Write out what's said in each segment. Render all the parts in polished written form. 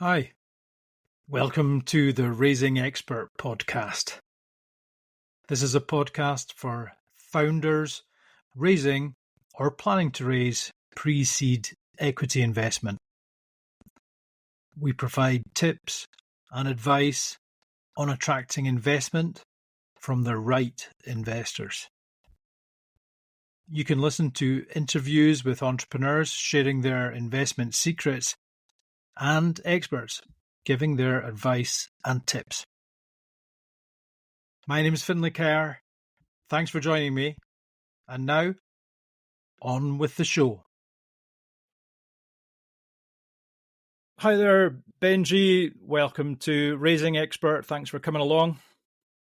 Hi, welcome to the Raising Expert podcast. This is a podcast for founders raising or planning to raise pre-seed equity investment. We provide tips and advice on attracting investment from the right investors. You can listen to interviews with entrepreneurs sharing their investment secrets and experts giving their advice and tips. My name is Finlay. Thanks for joining me. And now, on with the show. Hi there, Benjy. Welcome to Raising Expert. Thanks for coming along.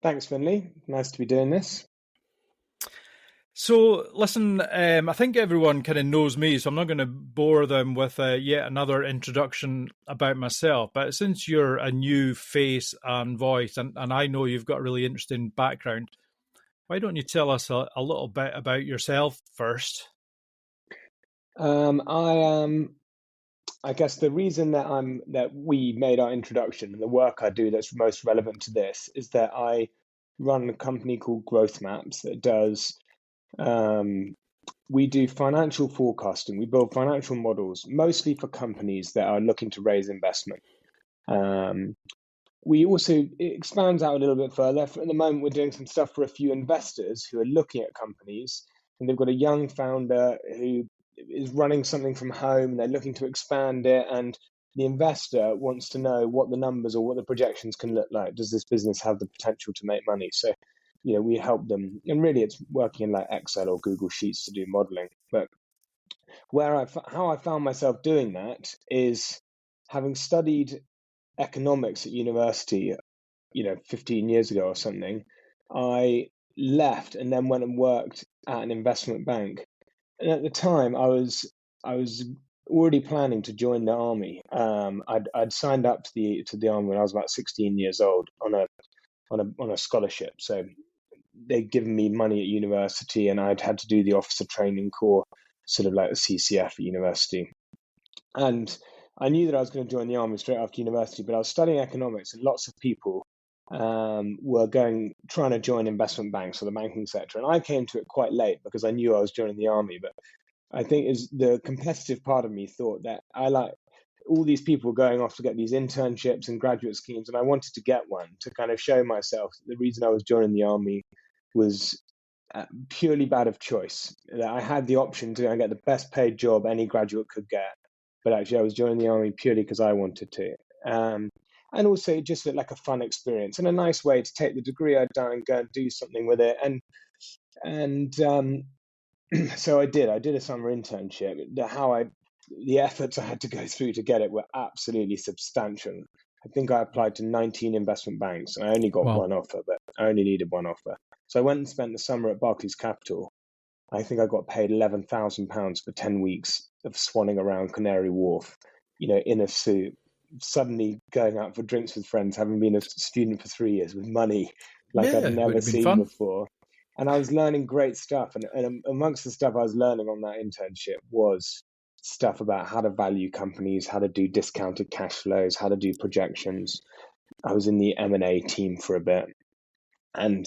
Thanks, Finlay. Nice to be doing this. So, listen, I think everyone kind of knows me, so I'm not going to bore them with yet another introduction about myself. But since you're a new face and voice, and I know you've got a really interesting background, why don't you tell us a little bit about yourself first? I guess the reason that we made our introduction and the work I do that's most relevant to this is that I run a company called GrowthMaps that does. We do financial forecasting. We build financial models, mostly for companies that are looking to raise investment. It expands out a little bit further. At the moment, we're doing some stuff for a few investors who are looking at companies, and they've got a young founder who is running something from home. They're looking to expand it, and the investor wants to know what the numbers or what the projections can look like. Does this business have the potential to make money? So, we help them, and really, it's working in like Excel or Google Sheets to do modeling. But how I found myself doing that is having studied economics at university, 15 years ago or something. I left and then went and worked at an investment bank. And at the time, I was already planning to join the army. I'd signed up to the army when I was about 16 years old on a scholarship. So they'd given me money at university, and I'd had to do the officer training corps, sort of like the CCF at university. And I knew that I was going to join the army straight after university, but I was studying economics, and lots of people were trying to join investment banks or the banking sector. And I came to it quite late because I knew I was joining the army. But I think is the competitive part of me thought that I like all these people going off to get these internships and graduate schemes, and I wanted to get one to kind of show myself that the reason I was joining the army was purely bad of choice. That I had the option to go and get the best paid job any graduate could get, but actually I was joining the army purely because I wanted to. And also it just looked like a fun experience and a nice way to take the degree I'd done and go and do something with it. And so I did a summer internship. The efforts I had to go through to get it were absolutely substantial. I think I applied to 19 investment banks and I only got one offer, but I only needed one offer. So I went and spent the summer at Barclays Capital. I think I got paid £11,000 for 10 weeks of swanning around Canary Wharf, in a suit, suddenly going out for drinks with friends, having been a student for 3 years with money like I'd never seen before. And I was learning great stuff. And amongst the stuff I was learning on that internship was stuff about how to value companies, how to do discounted cash flows, how to do projections. I was in the M&A team for a bit, and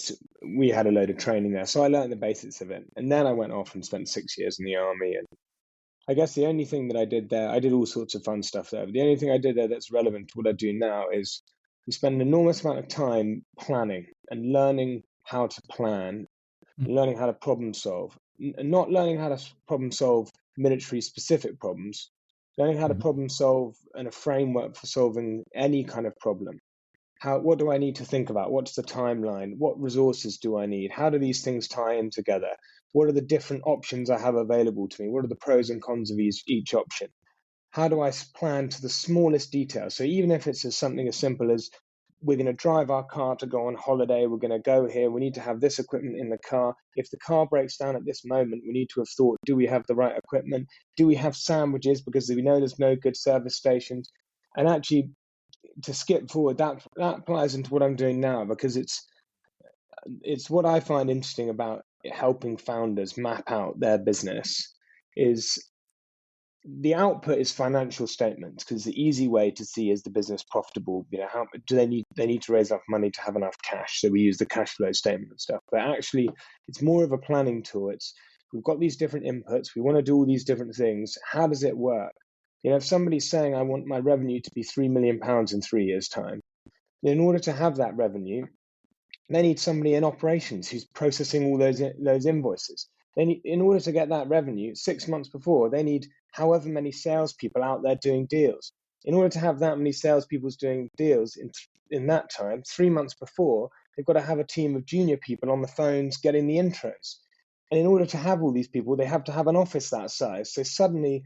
we had a load of training there. So I learned the basics of it. And then I went off and spent 6 years in the army. And I guess the only thing that I did there, I did all sorts of fun stuff there. But the only thing I did there that's relevant to what I do now is we spend an enormous amount of time planning and learning how to plan, learning how to problem solve, not learning how to problem solve military specific problems, learning how to problem solve and a framework for solving any kind of problem. What do I need to think about? What's the timeline? What resources do I need? How do these things tie in together? What are the different options I have available to me? What are the pros and cons of each option? How do I plan to the smallest detail? So even if it's something as simple as we're going to drive our car to go on holiday, we're going to go here, we need to have this equipment in the car. If the car breaks down at this moment, we need to have thought, do we have the right equipment? Do we have sandwiches? Because we know there's no good service stations. And actually, to skip forward, that applies into what I'm doing now, because it's what I find interesting about helping founders map out their business is the output is financial statements, because the easy way to see, is the business profitable? How do they need to raise enough money to have enough cash? So we use the cash flow statement and stuff. But actually, it's more of a planning tool. We've got these different inputs. We want to do all these different things. How does it work? If somebody's saying, I want my revenue to be £3 million in 3 years' time, in order to have that revenue, they need somebody in operations who's processing all those invoices. In order to get that revenue 6 months before, they need however many salespeople out there doing deals. In order to have that many salespeople doing deals in that time, 3 months before, they've got to have a team of junior people on the phones getting the intros. And in order to have all these people, they have to have an office that size. So suddenly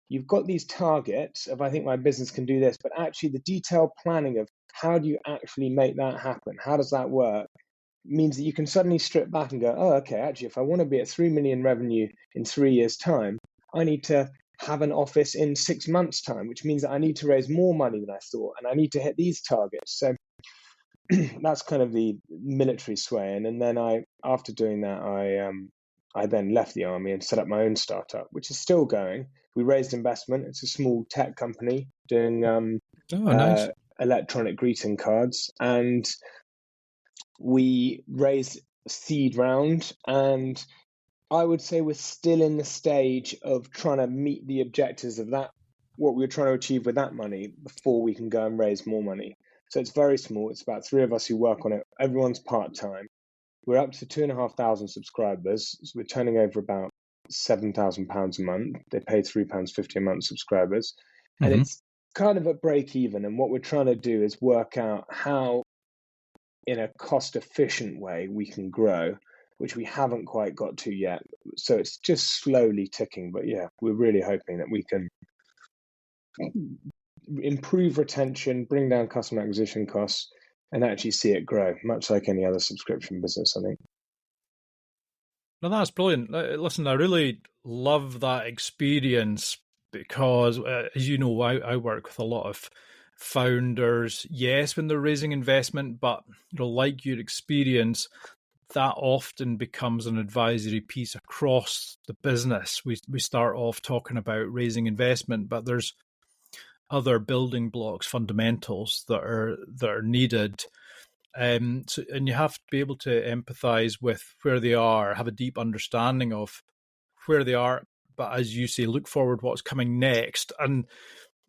you've got these targets of, I think my business can do this, but actually the detailed planning of how do you actually make that happen? How does that work? Means that you can suddenly strip back and go, oh, okay, actually, if I want to be at 3 million revenue in 3 years' time, I need to have an office in 6 months' time, which means that I need to raise more money than I thought, and I need to hit these targets. So that's kind of the military sway. And then after doing that, I then left the army and set up my own startup, which is still going. We raised investment. It's a small tech company doing Nice. electronic greeting cards, and we raised a seed round, and I would say we're still in the stage of trying to meet the objectives of that, what we were trying to achieve with that money, before we can go and raise more money. So it's very small. It's about 3 of us who work on it. Everyone's part-time. We're up to 2,500 subscribers. So we're turning over about £7,000 a month. They pay £3.50 a month, subscribers. And it's kind of at break even. And what we're trying to do is work out how, in a cost-efficient way, we can grow, which we haven't quite got to yet. So it's just slowly ticking. But yeah, we're really hoping that we can improve retention, bring down customer acquisition costs, and actually see it grow, much like any other subscription business, I think. No, that's brilliant. Listen, I really love that experience because, as you know, I work with a lot of founders, yes, when they're raising investment, but like your experience, that often becomes an advisory piece across the business. We start off talking about raising investment, but there's other building blocks, fundamentals that are needed. And you have to be able to empathize with where they are, have a deep understanding of where they are, but as you say, look forward what's coming next. And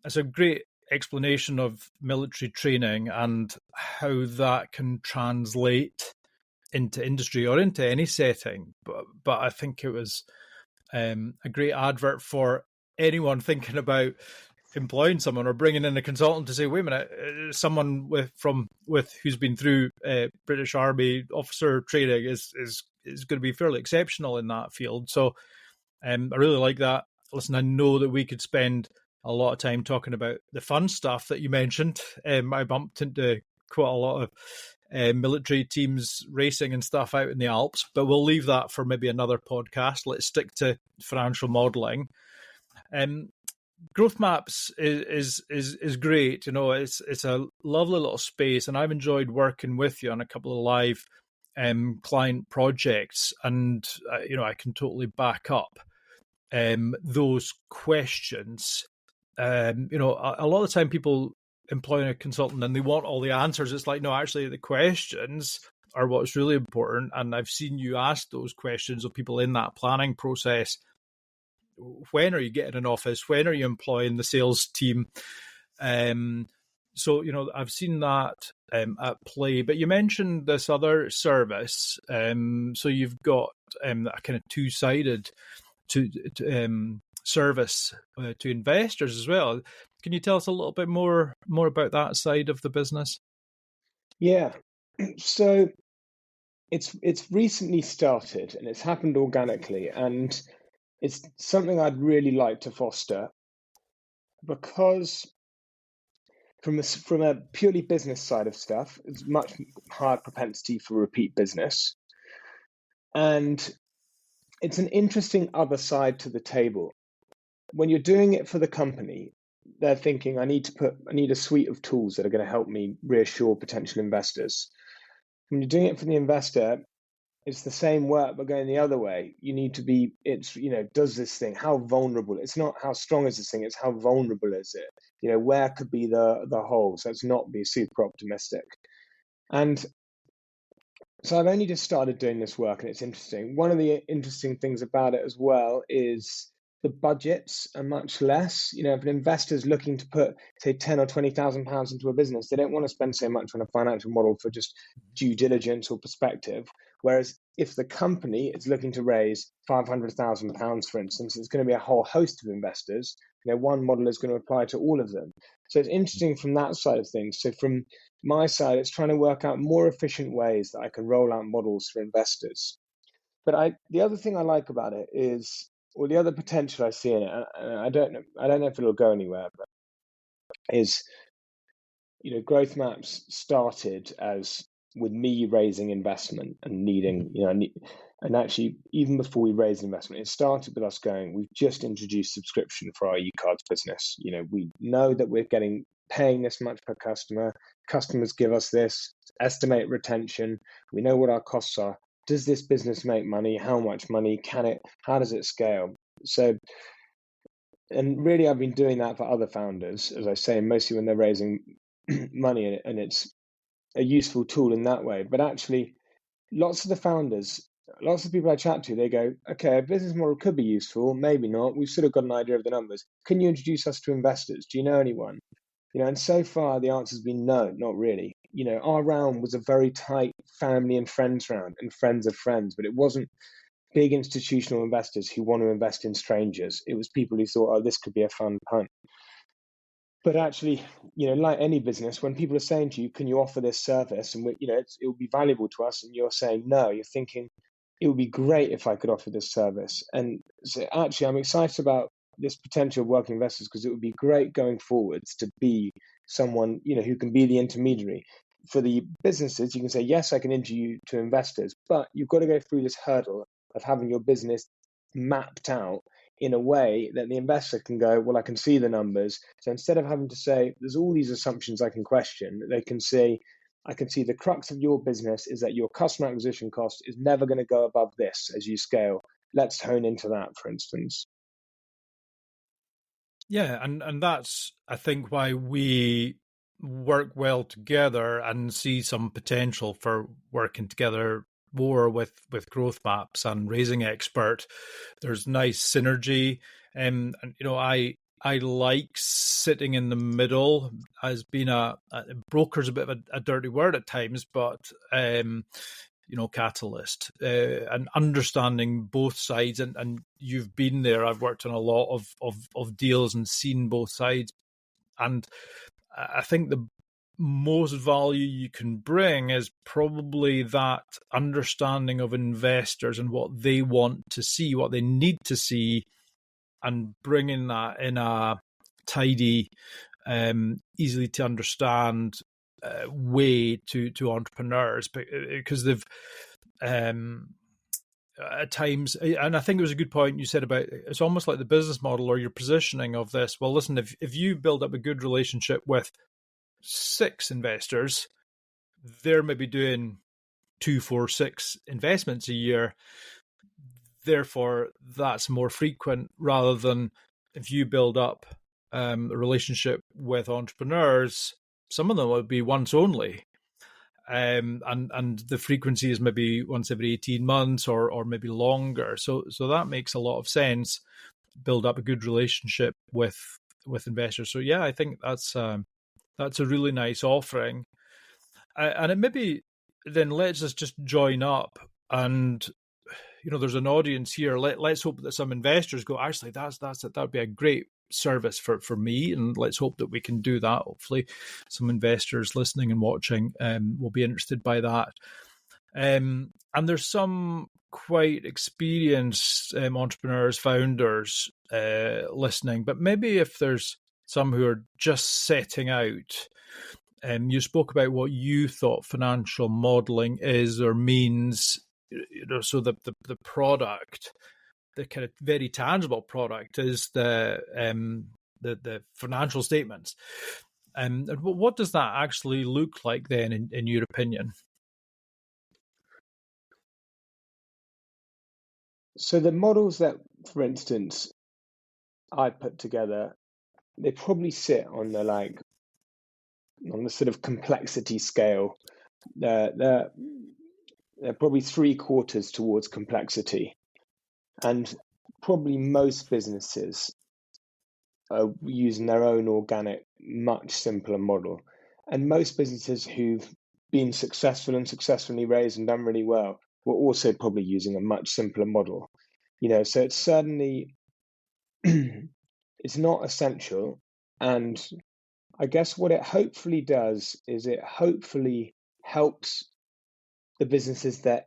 it's a great explanation of military training and how that can translate into industry or into any setting. But I think it was a great advert for anyone thinking about employing someone or bringing in a consultant to say, wait a minute, someone who's been through British Army officer training is going to be fairly exceptional in that field. So I really like that. Listen, I know that we could spend a lot of time talking about the fun stuff that you mentioned. I bumped into quite a lot of military teams racing and stuff out in the Alps, but we'll leave that for maybe another podcast. Let's stick to financial modelling. GrowthMaps is great. It's a lovely little space, and I've enjoyed working with you on a couple of live client projects, and I can totally back up those questions. A lot of the time people employ a consultant and they want all the answers. It's like, no, actually the questions are what's really important, and I've seen you ask those questions of people in that planning process. When are you getting an office? When are you employing the sales team? So, I've seen that at play. But you mentioned this other service. So you've got a kind of two-sided service to investors as well. Can you tell us a little bit more about that side of the business? Yeah. So it's recently started, and it's happened organically, and it's something I'd really like to foster, because from a purely business side of stuff, it's much higher propensity for repeat business. And it's an interesting other side to the table. When you're doing it for the company, they're thinking, I need a suite of tools that are going to help me reassure potential investors. When you're doing it for the investor, it's the same work but going the other way. You need to be, does this thing, how vulnerable? It's not how strong is this thing, it's how vulnerable is it? Where could be the hole? So let's not be super optimistic. And so I've only just started doing this work, and it's interesting. One of the interesting things about it as well is the budgets are much less. If an investor is looking to put, say, 10 or 20,000 pounds into a business, they don't want to spend so much on a financial model for just due diligence or perspective. Whereas if the company is looking to raise 500,000 pounds, for instance, it's going to be a whole host of investors. One model is going to apply to all of them. So it's interesting from that side of things. So from my side, it's trying to work out more efficient ways that I can roll out models for investors. But the other thing I like about it is, or the other potential I see in it, and I don't know if it'll go anywhere, but is, GrowthMaps started as with me raising investment and needing, and actually even before we raised investment, it started with us going, we've just introduced subscription for our e-cards business. We know that we're paying this much per customer. Customers give us this, estimate retention. We know what our costs are. Does this business make money? How much money? How does it scale? So, and really I've been doing that for other founders, as I say, mostly when they're raising money, and it's a useful tool in that way. But actually, lots of the founders, lots of people I chat to, they go, okay, a business model could be useful, maybe not. We've sort of got an idea of the numbers. Can you introduce us to investors? Do you know anyone? And so far the answer's been no, not really. Our round was a very tight family and friends round, and friends of friends, but it wasn't big institutional investors who want to invest in strangers. It was people who thought, oh, this could be a fun punt. But actually, like any business, when people are saying to you, can you offer this service? And it will be valuable to us. And you're saying no, you're thinking, it would be great if I could offer this service. And so actually, I'm excited about this potential of working investors, because it would be great going forwards to be someone, who can be the intermediary. For the businesses, you can say, yes, I can introduce you to investors, but you've got to go through this hurdle of having your business mapped out in a way that the investor can go, well, I can see the numbers. So instead of having to say, there's all these assumptions I can question, they can say, I can see the crux of your business is that your customer acquisition cost is never going to go above this as you scale. Let's hone into that, for instance. Yeah, and that's, I think, why we work well together and see some potential for working together more with GrowthMaps and Raising Expert. There's nice synergy, and I like sitting in the middle. As being a broker's a bit of a dirty word at times, but catalyst, and understanding both sides, and you've been there. I've worked on a lot of deals and seen both sides, and I think the most value you can bring is probably that understanding of investors and what they want to see, what they need to see, and bringing that in a tidy, easily to understand way to entrepreneurs, because they've at times, and I think it was a good point you said about, it's almost like the business model or your positioning of this. Well, listen, if you build up a good relationship with 6 investors, they're maybe doing 2, 4, 6 investments a year. Therefore, that's more frequent, rather than if you build up a relationship with entrepreneurs, some of them would be once only. And the frequency is maybe once every 18 months or maybe longer. So that makes a lot of sense. Build up a good relationship with investors. So yeah, I think that's a really nice offering. And it maybe then lets us just join up, and there's an audience here. Let's hope that some investors go, actually, that would be a great service for me, and let's hope that we can do that. Hopefully some investors listening and watching will be interested by that. And there's some quite experienced entrepreneurs, founders listening, but maybe if there's some who are just setting out, you spoke about what you thought financial modeling is or means, so the product, the kind of very tangible product, is the financial statements. And what does that actually look like then, in your opinion? So the models that, for instance, I put together, they probably sit on the sort of complexity scale. They're probably 3/4 towards complexity, and probably most businesses are using their own organic, much simpler model. And most businesses who've been successful and successfully raised and done really well were also probably using a much simpler model. So it's certainly it's not essential. And I guess what it hopefully does is it hopefully helps the businesses that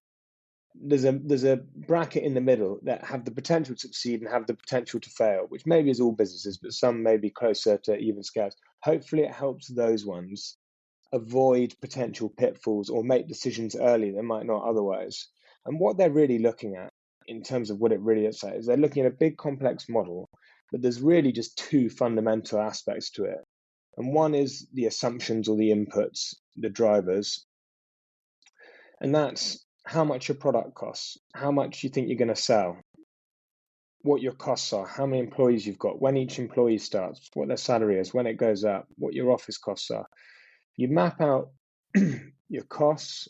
there's a bracket in the middle that have the potential to succeed and have the potential to fail, which maybe is all businesses, but some may be closer to even scales. Hopefully, it helps those ones avoid potential pitfalls or make decisions early they might not otherwise. And what they're really looking at in terms of what it really is they're looking at a big complex model, but there's really just two fundamental aspects to it. And one is the assumptions or the inputs, the drivers, and that's how much your product costs, how much you think you're going to sell, what your costs are, how many employees you've got, when each employee starts, what their salary is, when it goes up, what your office costs are. You map out your costs,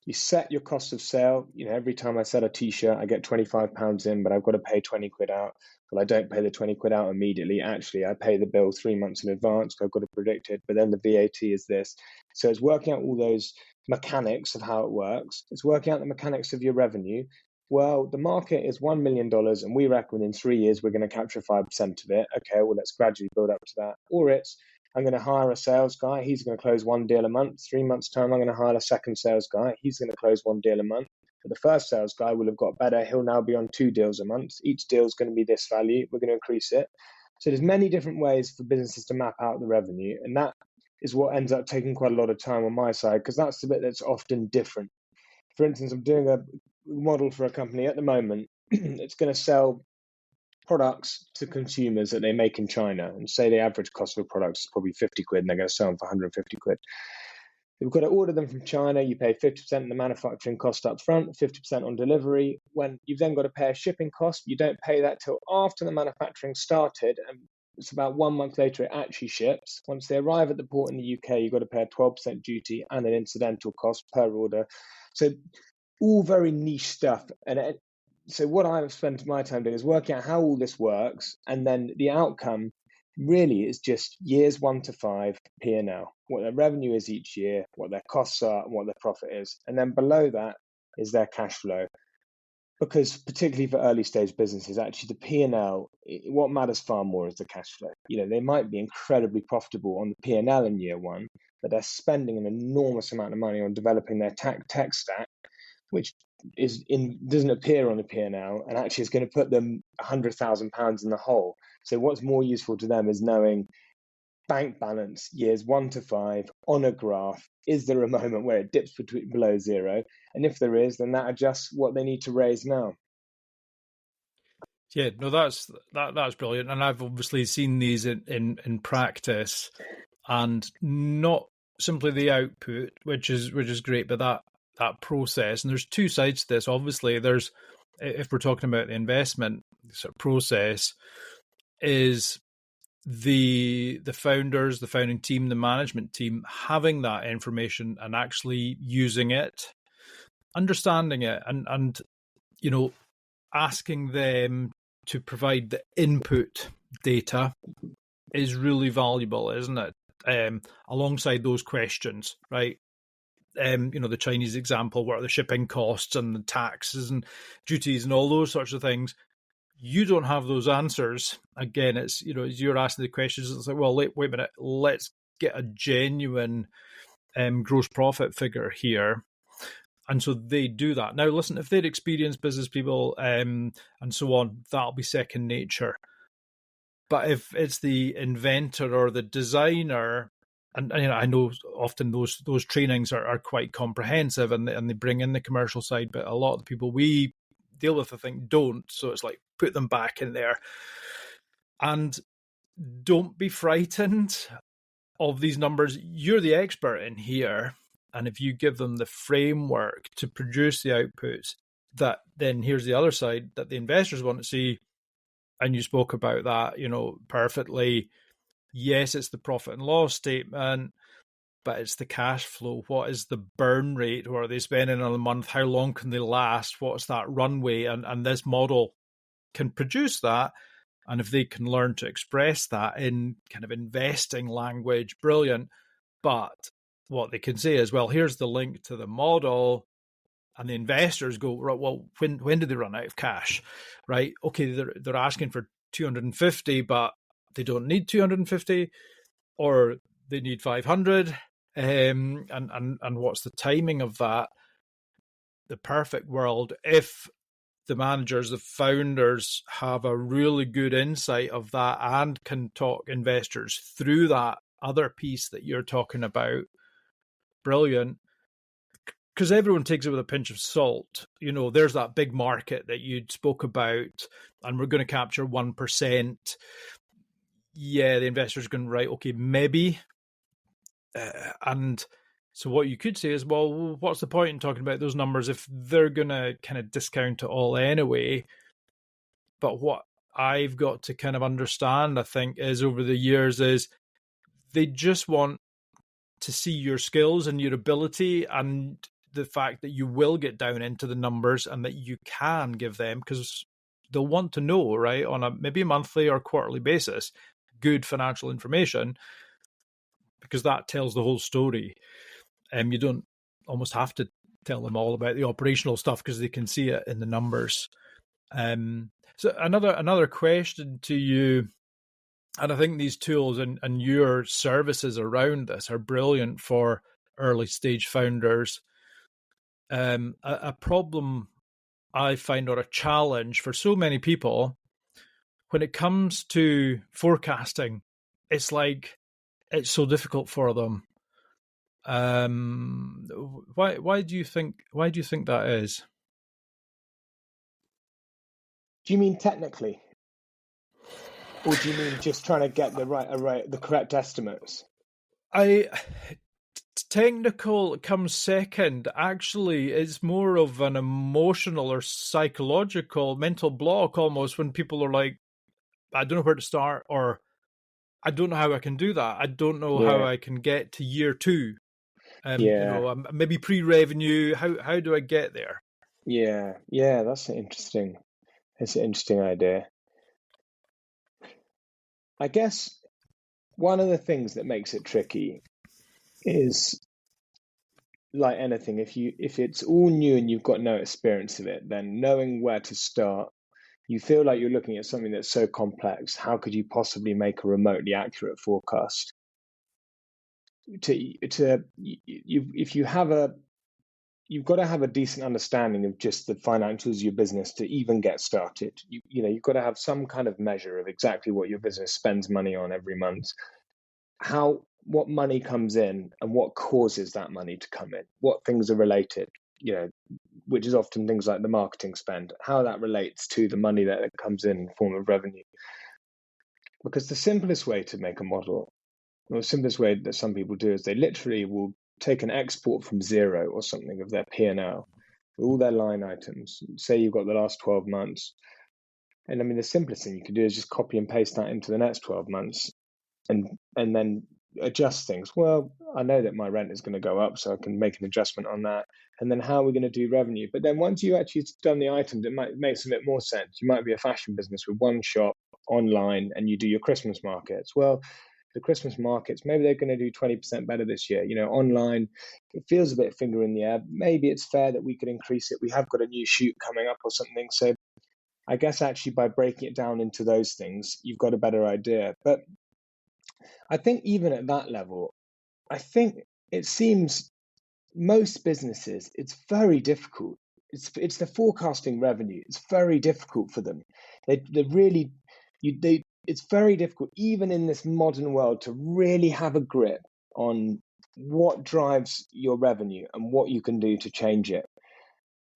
you set your cost of sale. Every time I sell a t-shirt, I get £25 in, but I've got to pay 20 quid out. Well, I don't pay the 20 quid out immediately. Actually, I pay the bill 3 months in advance because I've got to predict it, but then the VAT is this. So it's working out all those mechanics of how it works. It's working out the mechanics of your revenue. Well, the market is $1 million, and we reckon within 3 years we're going to capture 5% of it. Okay, well, let's gradually build up to that. Or it's, I'm going to hire a sales guy. He's going to close 1 deal a month. 3 months' time, I'm going to hire a second sales guy. He's going to close 1 deal a month. But the first sales guy will have got better. He'll now be on 2 deals a month. Each deal is going to be this value. We're going to increase it. So there's many different ways for businesses to map out the revenue. And that is what ends up taking quite a lot of time on my side, because that's the bit that's often different. For instance, I'm doing a model for a company at the moment. It's going to sell products to consumers that they make in China, and say the average cost of a product is probably 50 quid and they're going to sell them for 150 quid. You've got to order them from China. You pay 50% of the manufacturing cost up front, 50% on delivery. When you've then got to pay a shipping cost, you don't pay that till after the manufacturing started, and it's about 1 month later it actually ships. Once they arrive at the port in the UK, you've got to pay a 12% duty and an incidental cost per order. So all very niche stuff. So what I've spent my time doing is working out how all this works, and then the outcome really is just years 1 to 5 P&L, what their revenue is each year, what their costs are, and what their profit is. And then below that is their cash flow. Because particularly for early stage businesses, actually the P&L, what matters far more is the cash flow. They might be incredibly profitable on the P&L in year 1, but they're spending an enormous amount of money on developing their tech stack, which doesn't appear on the P&L, and actually is going to put them £100,000 in the hole. So what's more useful to them is knowing bank balance years 1 to 5 on a graph. Is there a moment where it dips below 0? And if there is, then that adjusts what they need to raise now. Yeah, no, that's brilliant, and I've obviously seen these in practice, and not simply the output, which is great, but that process. And there's two sides to this. Obviously, there's, if we're talking about the investment sort of process, is the founders, the founding team, the management team having that information and actually using it, understanding it, and asking them to provide the input data is really valuable, isn't it? Alongside those questions, right? The Chinese example, what are the shipping costs and the taxes and duties and all those sorts of things. You don't have those answers. Again, it's, as you're asking the questions, it's like, well, wait a minute, let's get a genuine gross profit figure here. And so they do that. Now, listen, if they're experienced business people and so on, that'll be second nature. But if it's the inventor or the designer, and I know often those trainings are quite comprehensive, and they bring in the commercial side, but a lot of the people we deal with, I think, don't. So it's like, put them back in there. And don't be frightened of these numbers. You're the expert in here. And if you give them the framework to produce the outputs, that then here's the other side that the investors want to see. And you spoke about that, perfectly. Yes, it's the profit and loss statement, but it's the cash flow. What is the burn rate? What are they spending on a month? How long can they last? What's that runway? And this model can produce that. And if they can learn to express that in kind of investing language, brilliant. But what they can say is, well, here's the link to the model. And the investors go, right, well, when did they run out of cash? Right? Okay, they're asking for 250, but they don't need 250, or they need 500. And what's the timing of that? The perfect world, if the managers, the founders have a really good insight of that and can talk investors through that other piece that you're talking about, brilliant. Because everyone takes it with a pinch of salt. There's that big market that you spoke about, and we're going to capture 1%. Yeah, the investor's going, right, okay, maybe. And so what you could say is, well, what's the point in talking about those numbers if they're going to kind of discount it all anyway? But what I've got to kind of understand, I think, is over the years is they just want to see your skills and your ability and the fact that you will get down into the numbers and that you can give them, because they'll want to know, right, on a maybe a monthly or quarterly basis, good financial information, because that tells the whole story. You don't almost have to tell them all about the operational stuff because they can see it in the numbers. So another question to you, and I think these tools and your services around this are brilliant for early stage founders. A problem I find, or a challenge for so many people when it comes to forecasting, it's like it's so difficult for them. Why do you think that is? Do you mean technically? Or do you mean just trying to get the correct estimates? Technical comes second. Actually, it's more of an emotional or psychological mental block almost when people are like, I don't know where to start, or I don't know how I can do that. I don't know how I can get to year 2. Maybe pre-revenue. How do I get there? Yeah, that's interesting. It's an interesting idea. I guess one of the things that makes it tricky is, like anything, if it's all new and you've got no experience of it, then knowing where to start, you feel like you're looking at something that's so complex. How could you possibly make a remotely accurate forecast? You've got to have a decent understanding of just the financials of your business to even get started. You've got to have some kind of measure of exactly what your business spends money on every month, what money comes in and what causes that money to come in, what things are related, which is often things like the marketing spend, how that relates to the money that comes in the form of revenue. Because the simplest way to make a model, or the simplest way that some people do, is they literally will take an export from zero or something of their P&L, all their line items. Say you've got the last 12 months. And I mean, the simplest thing you can do is just copy and paste that into the next 12 months and then adjust things. Well, I know that my rent is going to go up, so I can make an adjustment on that. And then how are we going to do revenue? But then once you actually done the items, it makes a bit more sense. You might be a fashion business with one shop online and you do your Christmas markets. Well, the Christmas markets, maybe they're going to do 20% better this year. Online, it feels a bit finger in the air. Maybe it's fair that we could increase it. We have got a new shoot coming up or something. So I guess actually by breaking it down into those things, you've got a better idea. But I think even at that level, I think it seems most businesses, it's very difficult. It's the forecasting revenue. It's very difficult for them. It's very difficult, even in this modern world, to really have a grip on what drives your revenue and what you can do to change it.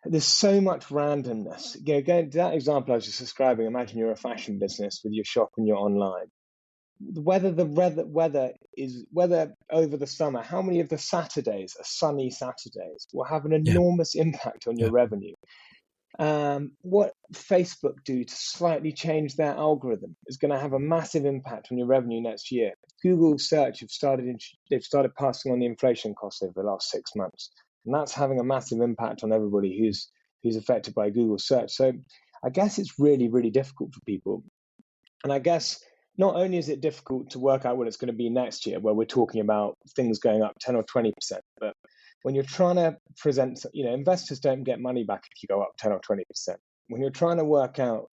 There's so much randomness. Going to that example I was just describing, imagine you're a fashion business with your shop and you're online. Whether over the summer, how many of the Saturdays are sunny Saturdays will have an enormous impact on your revenue. What Facebook do to slightly change their algorithm is going to have a massive impact on your revenue next year. Google search they've started passing on the inflation costs over the last 6 months, and that's having a massive impact on everybody who's affected by Google search. So I guess it's really, really difficult for people. And I guess not only is it difficult to work out what it's going to be next year, where we're talking about things going up 10 or 20%, but when you're trying to present, investors don't get money back if you go up 10 or 20%. When you're trying to work out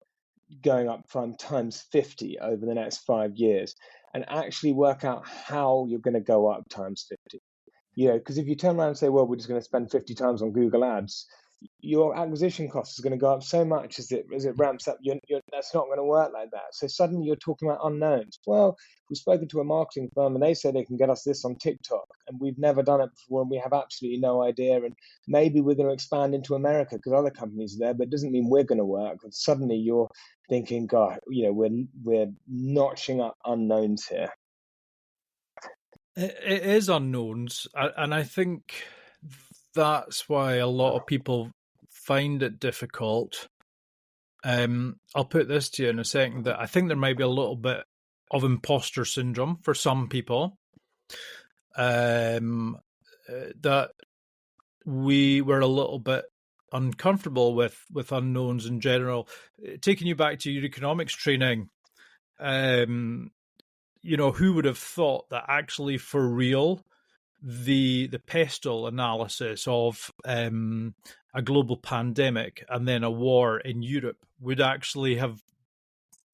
going up from times 50 over the next 5 years and actually work out how you're going to go up times 50, because if you turn around and say, well, we're just going to spend 50 times on Google ads, your acquisition cost is going to go up so much as it ramps up. That's not going to work like that. So suddenly you're talking about unknowns. Well, we've spoken to a marketing firm and they say they can get us this on TikTok, and we've never done it before, and we have absolutely no idea. And maybe we're going to expand into America because other companies are there, but it doesn't mean we're going to work. And suddenly you're thinking, God, we're notching up unknowns here. It is unknowns, and I think that's why a lot of people find it difficult. I'll put this to you in a second, that I think there might be a little bit of imposter syndrome for some people. That we were a little bit uncomfortable with unknowns in general. Taking you back to your economics training, who would have thought that actually for real, the pestle analysis of a global pandemic and then a war in Europe would actually have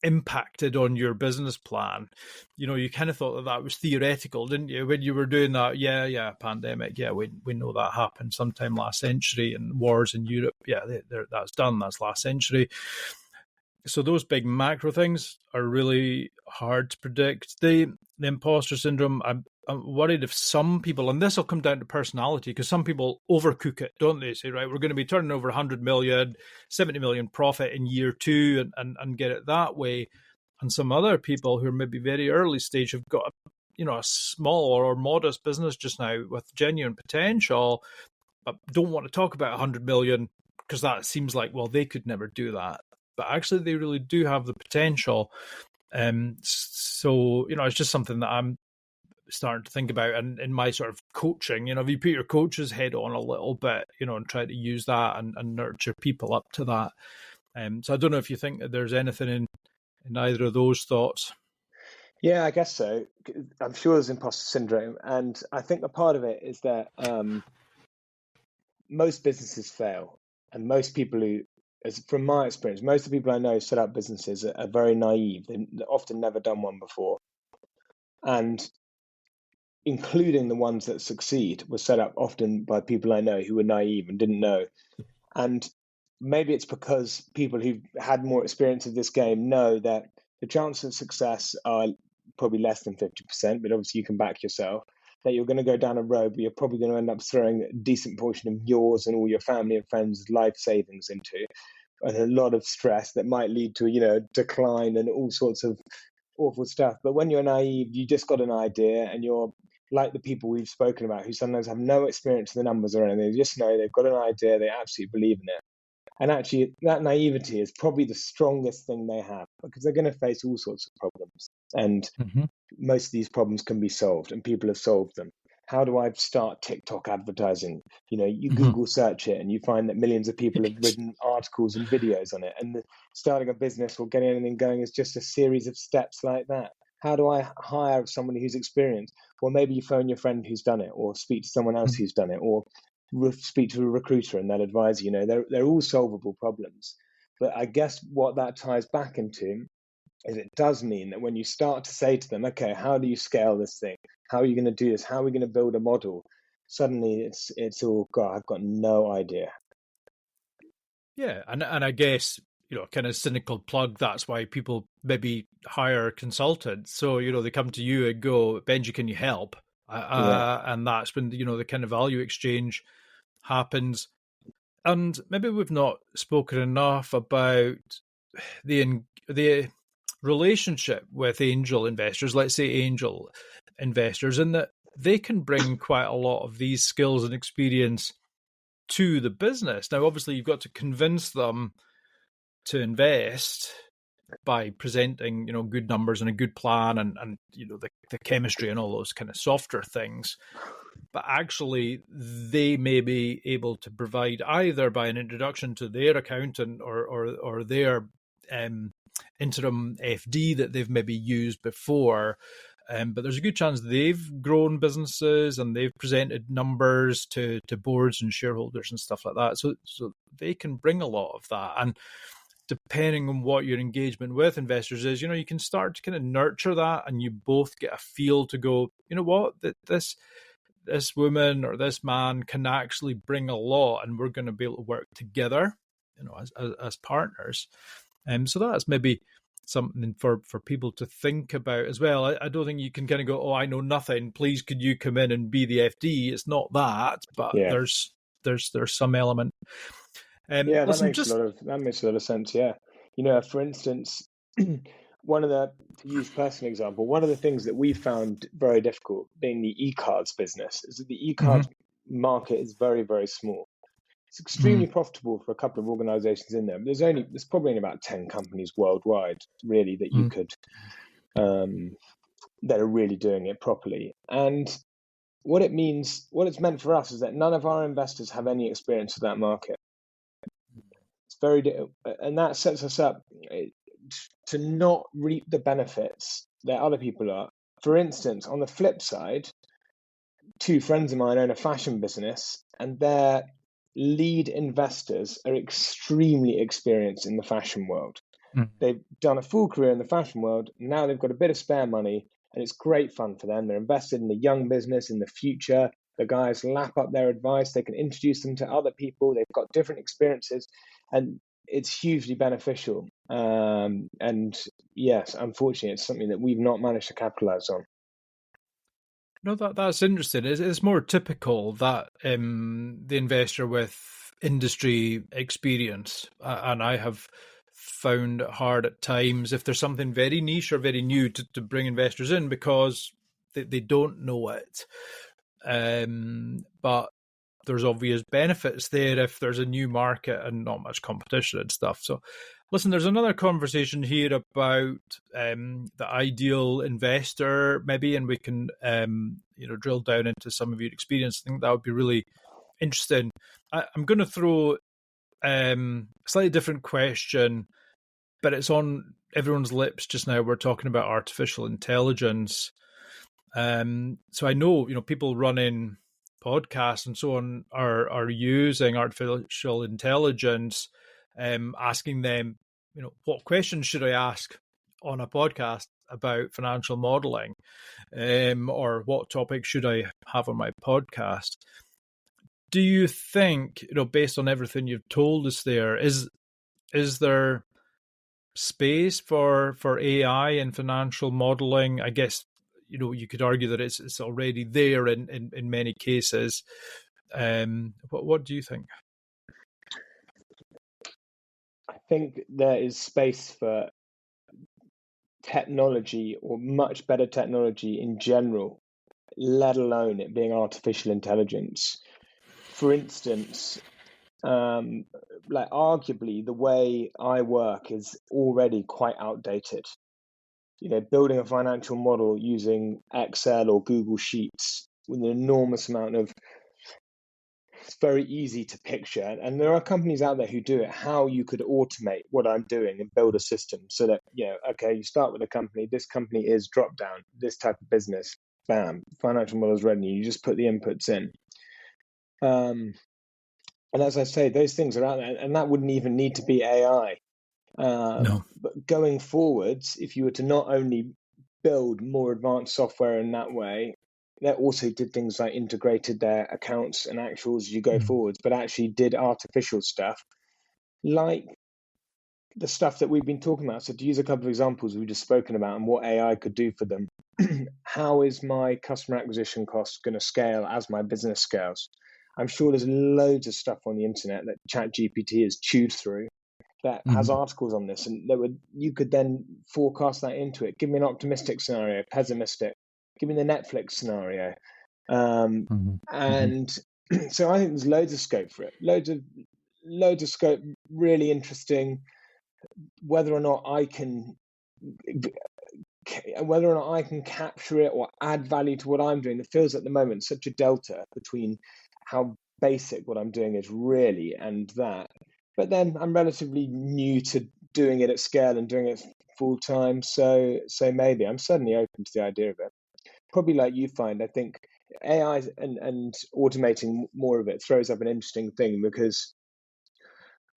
impacted on your business plan? You kind of thought that was theoretical, didn't you, when you were doing that? Yeah, pandemic. Yeah, we know that happened sometime last century, and wars in Europe. Yeah, that's done. That's last century. So those big macro things are really hard to predict. The imposter syndrome, I'm worried if some people, and this will come down to personality, because some people overcook it, don't they? Say, right, we're going to be turning over 100 million, 70 million profit in year 2 and get it that way. And some other people who are maybe very early stage have got a small or modest business just now with genuine potential, but don't want to talk about 100 million because that seems like, well, they could never do that. But actually they really do have the potential. So, it's just something that I'm starting to think about. And in my sort of coaching, if you put your coach's head on a little bit, and try to use that and nurture people up to that. So I don't know if you think that there's anything in either of those thoughts. Yeah, I guess so. I'm sure there's imposter syndrome. And I think a part of it is that most businesses fail. And most people from my experience, most of the people I know set up businesses are very naive. They've often never done one before. And including the ones that succeed were set up often by people I know who were naive and didn't know. And maybe it's because people who've had more experience of this game know that the chances of success are probably less than 50%, but obviously you can back yourself, that you're going to go down a road where you're probably going to end up throwing a decent portion of yours and all your family and friends' life savings into, and a lot of stress that might lead to, decline and all sorts of awful stuff. But when you're naive, you just got an idea, and you're like the people we've spoken about who sometimes have no experience of the numbers or anything. They just know they've got an idea, they absolutely believe in it. And actually, that naivety is probably the strongest thing they have, because they're going to face all sorts of problems. And most of these problems can be solved, and people have solved them. How do I start TikTok advertising? You Google search it and you find that millions of people have written articles and videos on it. And starting a business or getting anything going is just a series of steps like that. How do I hire somebody who's experienced? Well, maybe you phone your friend who's done it, or speak to someone else who's done it, or speak to a recruiter and they'll advise you. They're all solvable problems. But I guess what that ties back into is it does mean that when you start to say to them, okay, how do you scale this thing? How are you going to do this? How are we going to build a model? Suddenly it's all, God, I've got no idea. Yeah, and I guess, kind of cynical plug, that's why people maybe hire consultants. So, they come to you and go, Benji, can you help? And that's when, the kind of value exchange happens. And maybe we've not spoken enough about the relationship with angel investors, let's say angel investors, in that they can bring quite a lot of these skills and experience to the business. Now, obviously, you've got to convince them to invest by presenting, good numbers and a good plan and the chemistry and all those kind of softer things. But actually, they may be able to provide either by an introduction to their accountant or their interim FD that they've maybe used before. But there's a good chance they've grown businesses and they've presented numbers to boards and shareholders and stuff like that. So they can bring a lot of that. And depending on what your engagement with investors is, you can start to kind of nurture that, and you both get a feel to go, you know what, this woman or this man can actually bring a lot, and we're going to be able to work together, as partners. So that's maybe something for people to think about as well. I don't think you can kind of go, I know nothing, please could you come in and be the FD? It's not that, but there's some element. That makes a lot of sense. Yeah, for instance, to use personal example, one of the things that we found very difficult being the e-cards business is that the e-cards market is very, very small. It's extremely profitable for a couple of organizations in there. But there's probably only about 10 companies worldwide really that you could that are really doing it properly. And what it's meant for us is that none of our investors have any experience of that market. And that sets us up to not reap the benefits that other people are. For instance, on the flip side, two friends of mine own a fashion business, and their lead investors are extremely experienced in the fashion world. They've done a full career in the fashion world. Now they've got a bit of spare money, and it's great fun for them. They're invested in the young business, in the future. The guys lap up their advice. They can introduce them to other people. They've got different experiences, and it's hugely beneficial. And yes, unfortunately, it's something that we've not managed to capitalize on. No, that's interesting. It's more typical that the investor with industry experience, and I have found it hard at times if there's something very niche or very new to bring investors in because they don't know it. But there's obvious benefits there if there's a new market and not much competition and stuff. So listen, there's another conversation here about the ideal investor maybe, and we can drill down into some of your experience. I think that would be really interesting. I'm going to throw a slightly different question, but it's on everyone's lips just now. We're talking about artificial intelligence. So I know, people running podcasts and so on are using artificial intelligence, asking them, what questions should I ask on a podcast about financial modeling, or what topic should I have on my podcast? Do you think, based on everything you've told us there, is there space for AI in financial modeling? I guess, you could argue that it's already there in many cases. What do you think? I think there is space for technology, or much better technology in general, let alone it being artificial intelligence. For instance, arguably the way I work is already quite outdated. Building a financial model using Excel or Google Sheets with an enormous amount of, it's very easy to picture. And there are companies out there who do it, how you could automate what I'm doing and build a system so that, you start with a company, this company is drop down, this type of business, bam, financial model is ready. You just put the inputs in. And as I say, those things are out there, and that wouldn't even need to be AI. No. But going forwards, if you were to not only build more advanced software in that way, that also did things like integrated their accounts and actuals as you go forwards, but actually did artificial stuff like the stuff that we've been talking about. So to use a couple of examples we've just spoken about and what AI could do for them, how is my customer acquisition cost going to scale as my business scales? I'm sure there's loads of stuff on the internet that ChatGPT has chewed through that has articles on this, and you could then forecast that into it. Give me an optimistic scenario, pessimistic. Give me the Netflix scenario, and So I think there's loads of scope for it. Loads of scope. Really interesting. Whether or not I can capture it or add value to what I'm doing, it feels at the moment such a delta between how basic what I'm doing is really and that. But then I'm relatively new to doing it at scale and doing it full time. So maybe I'm certainly open to the idea of it. Probably like you find, I think AI and automating more of it throws up an interesting thing, because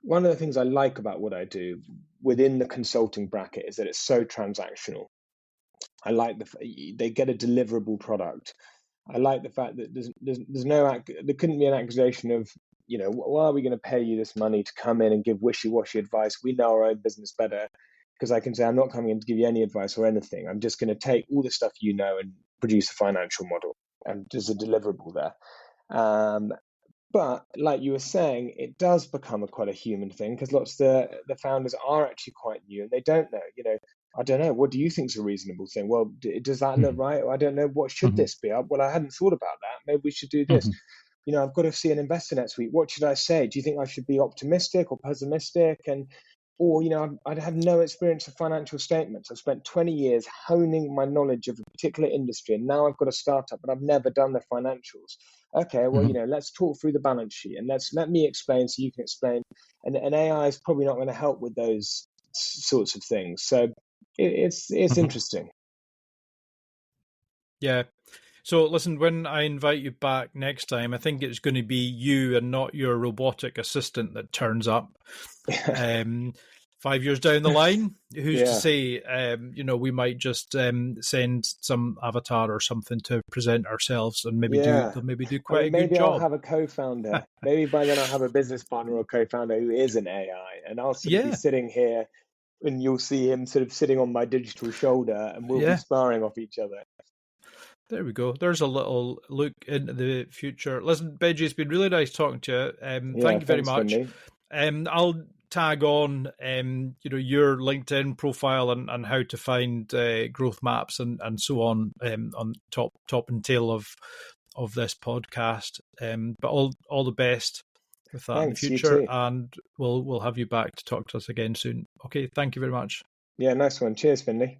one of the things I like about what I do within the consulting bracket is that it's so transactional. I like they get a deliverable product. I like the fact that there couldn't be an accusation of, why are we going to pay you this money to come in and give wishy-washy advice? We know our own business better. Because I can say, I'm not coming in to give you any advice or anything. I'm just going to take all the stuff and produce a financial model, and there's a deliverable there. But like you were saying, it does become quite a human thing, because lots of the founders are actually quite new and they don't know. I don't know. What do you think is a reasonable thing? Well, does that look right? Or I don't know. What should this be? Well, I hadn't thought about that. Maybe we should do this. I've got to see an investor next week. What should I say? Do you think I should be optimistic or pessimistic? Or I'd have no experience of financial statements. I've spent 20 years honing my knowledge of a particular industry, and now I've got a startup, but I've never done the financials. Okay, well, let's talk through the balance sheet, and let me explain so you can explain. And AI is probably not going to help with those sorts of things. So it's interesting. Yeah. So listen, when I invite you back next time, I think it's going to be you and not your robotic assistant that turns up. 5 years down the line, who's to say? We might just send some avatar or something to present ourselves, and maybe do quite a good job. I'll have a co-founder. Maybe by then I'll have a business partner or co-founder who is an AI, and I'll sort of be sitting here, and you'll see him sort of sitting on my digital shoulder, and we'll be sparring off each other. There we go. There's a little look into the future. Listen, Benjy, it's been really nice talking to you. Thank you very much. I'll tag on, your LinkedIn profile and how to find GrowthMaps and so on top and tail of this podcast. But all the best with that in the future, and we'll have you back to talk to us again soon. Okay, thank you very much. Yeah, nice one. Cheers, Finlay.